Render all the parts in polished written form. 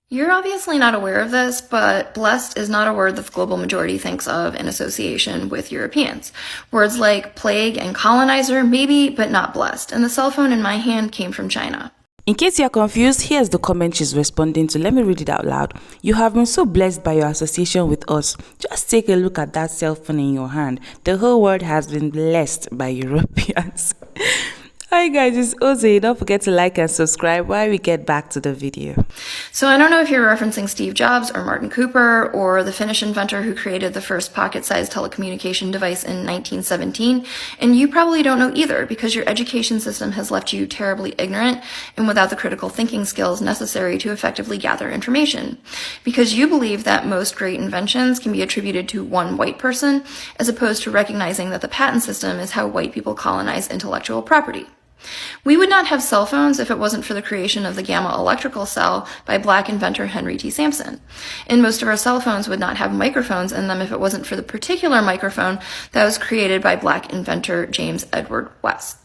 You're obviously not aware of this, but blessed is not a word that the global majority thinks of in association with Europeans. Words like plague and colonizer, maybe, but not blessed. And the cell phone in my hand came from China. In case you're confused, here's the comment she's responding to. Let me read it out loud. You have been so blessed by your association with us. Just take a look at that cell phone in your hand. The whole world has been blessed by Europeans. Hi guys, it's Oze. Don't forget to like and subscribe while we get back to the video. So I don't know if you're referencing Steve Jobs or Martin Cooper or the Finnish inventor who created the first pocket-sized telecommunication device in 1917, and you probably don't know either because your education system has left you terribly ignorant and without the critical thinking skills necessary to effectively gather information. Because you believe that most great inventions can be attributed to one white person, as opposed to recognizing that the patent system is how white people colonize intellectual property. We would not have cell phones if it wasn't for the creation of the gamma electrical cell by black inventor Henry T. Sampson. And most of our cell phones would not have microphones in them if it wasn't for the particular microphone that was created by black inventor James Edward West.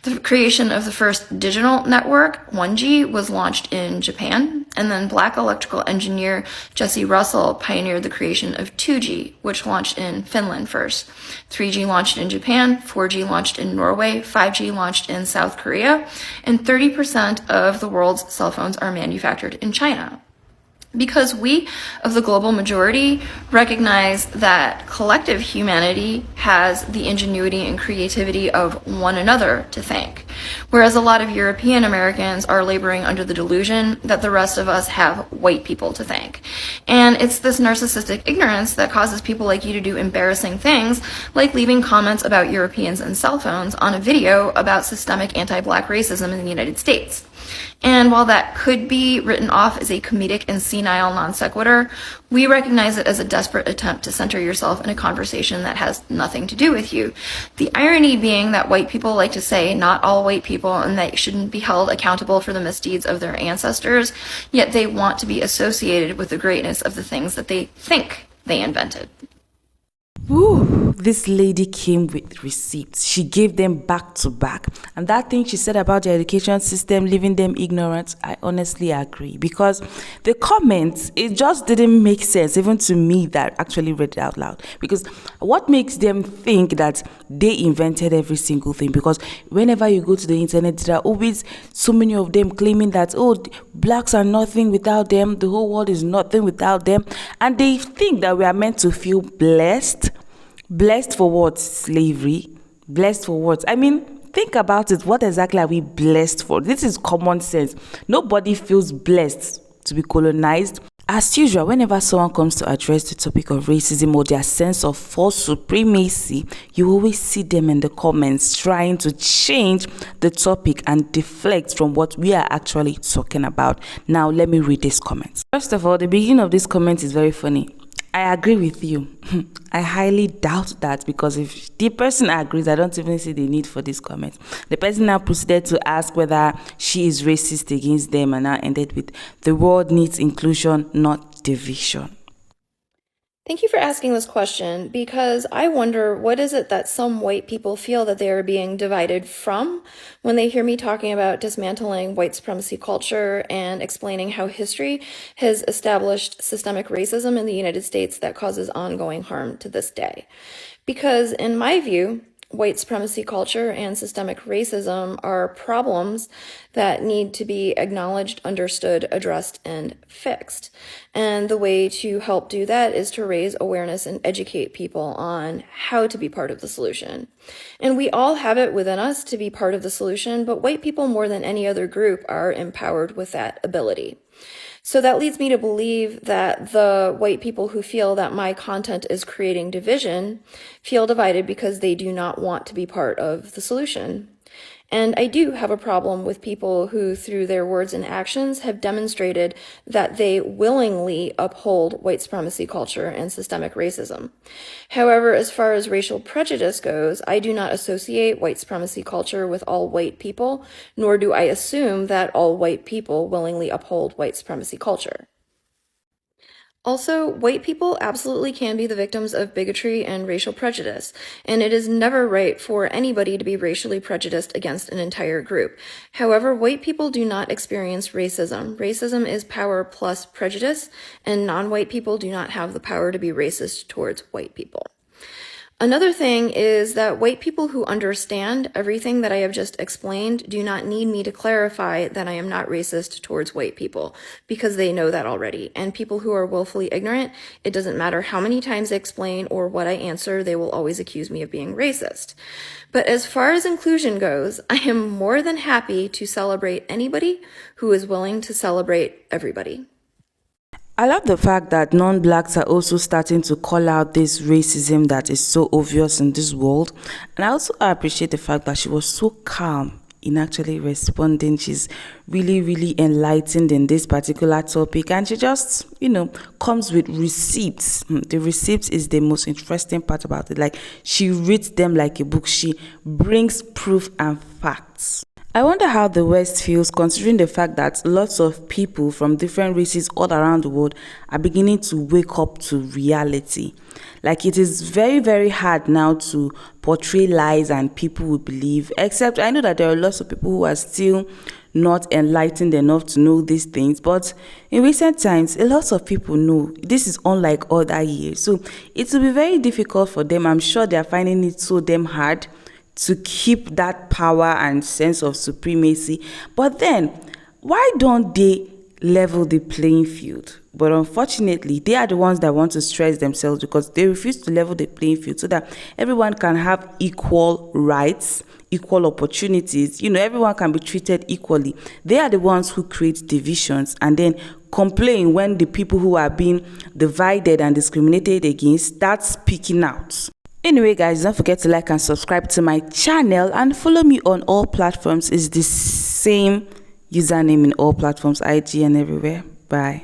The creation of the first digital network, 1G, was launched in Japan, and then black electrical engineer Jesse Russell pioneered the creation of 2G, which launched in Finland first. 3G launched in Japan, 4G launched in Norway, 5G launched in South Korea, and 30% of the world's cell phones are manufactured in China. Because we, of the global majority, recognize that collective humanity has the ingenuity and creativity of one another to thank, whereas a lot of European Americans are laboring under the delusion that the rest of us have white people to thank. And it's this narcissistic ignorance that causes people like you to do embarrassing things, like leaving comments about Europeans and cell phones on a video about systemic anti-black racism in the United States. And while that could be written off as a comedic and senile non sequitur, we recognize it as a desperate attempt to center yourself in a conversation that has nothing to do with you. The irony being that white people like to say not all white people and they shouldn't be held accountable for the misdeeds of their ancestors, yet they want to be associated with the greatness of the things that they think they invented. Woo, this lady came with receipts. She gave them back to back. And that thing she said about the education system, leaving them ignorant, I honestly agree. Because the comments, it just didn't make sense, even to me that actually read it out loud. Because what makes them think that they invented every single thing? Because whenever you go to the internet, there are always so many of them claiming that, oh, blacks are nothing without them, the whole world is nothing without them. And they think that we are meant to feel blessed. Blessed for what? Slavery? Blessed for what? I mean, think about it. What exactly are we blessed for? This is common sense. Nobody feels blessed to be colonized. As usual, whenever someone comes to address the topic of racism or their sense of false supremacy, you always see them in the comments trying to change the topic and deflect from what we are actually talking about. Now, let me read this comment. First of all, the beginning of this comment is very funny. I agree with you. I highly doubt that, because if the person agrees, I don't even see the need for this comment. The person now proceeded to ask whether she is racist against them and now ended with, the world needs inclusion, not division. Thank you for asking this question, because I wonder, what is it that some white people feel that they are being divided from when they hear me talking about dismantling white supremacy culture and explaining how history has established systemic racism in the United States that causes ongoing harm to this day. Because in my view, white supremacy culture and systemic racism are problems that need to be acknowledged, understood, addressed, and fixed. And the way to help do that is to raise awareness and educate people on how to be part of the solution. And we all have it within us to be part of the solution, but white people more than any other group are empowered with that ability. So that leads me to believe that the white people who feel that my content is creating division feel divided because they do not want to be part of the solution. And I do have a problem with people who, through their words and actions, have demonstrated that they willingly uphold white supremacy culture and systemic racism. However, as far as racial prejudice goes, I do not associate white supremacy culture with all white people, nor do I assume that all white people willingly uphold white supremacy culture. Also, white people absolutely can be the victims of bigotry and racial prejudice, and it is never right for anybody to be racially prejudiced against an entire group. However, white people do not experience racism. Racism is power plus prejudice, and non-white people do not have the power to be racist towards white people. Another thing is that white people who understand everything that I have just explained do not need me to clarify that I am not racist towards white people, because they know that already. And people who are willfully ignorant, it doesn't matter how many times I explain or what I answer, they will always accuse me of being racist. But as far as inclusion goes, I am more than happy to celebrate anybody who is willing to celebrate everybody. I love the fact that non-blacks are also starting to call out this racism that is so obvious in this world. And I also appreciate the fact that she was so calm in actually responding. She's really, really enlightened in this particular topic. And she just, comes with receipts. The receipts is the most interesting part about it. Like, she reads them like a book. She brings proof and facts. I wonder how the West feels considering the fact that lots of people from different races all around the world are beginning to wake up to reality. Like, it is very, very hard now to portray lies and people will believe, except I know that there are lots of people who are still not enlightened enough to know these things. But in recent times, a lot of people know this is unlike other years. So it will be very difficult for them. I'm sure they are finding it so damn hard to keep that power and sense of supremacy. But then, why don't they level the playing field? But unfortunately, they are the ones that want to stress themselves because they refuse to level the playing field so that everyone can have equal rights, equal opportunities. Everyone can be treated equally. They are the ones who create divisions and then complain when the people who are being divided and discriminated against start speaking out. Anyway, guys, don't forget to like and subscribe to my channel and follow me on all platforms. It's the same username in all platforms, IG and everywhere. Bye.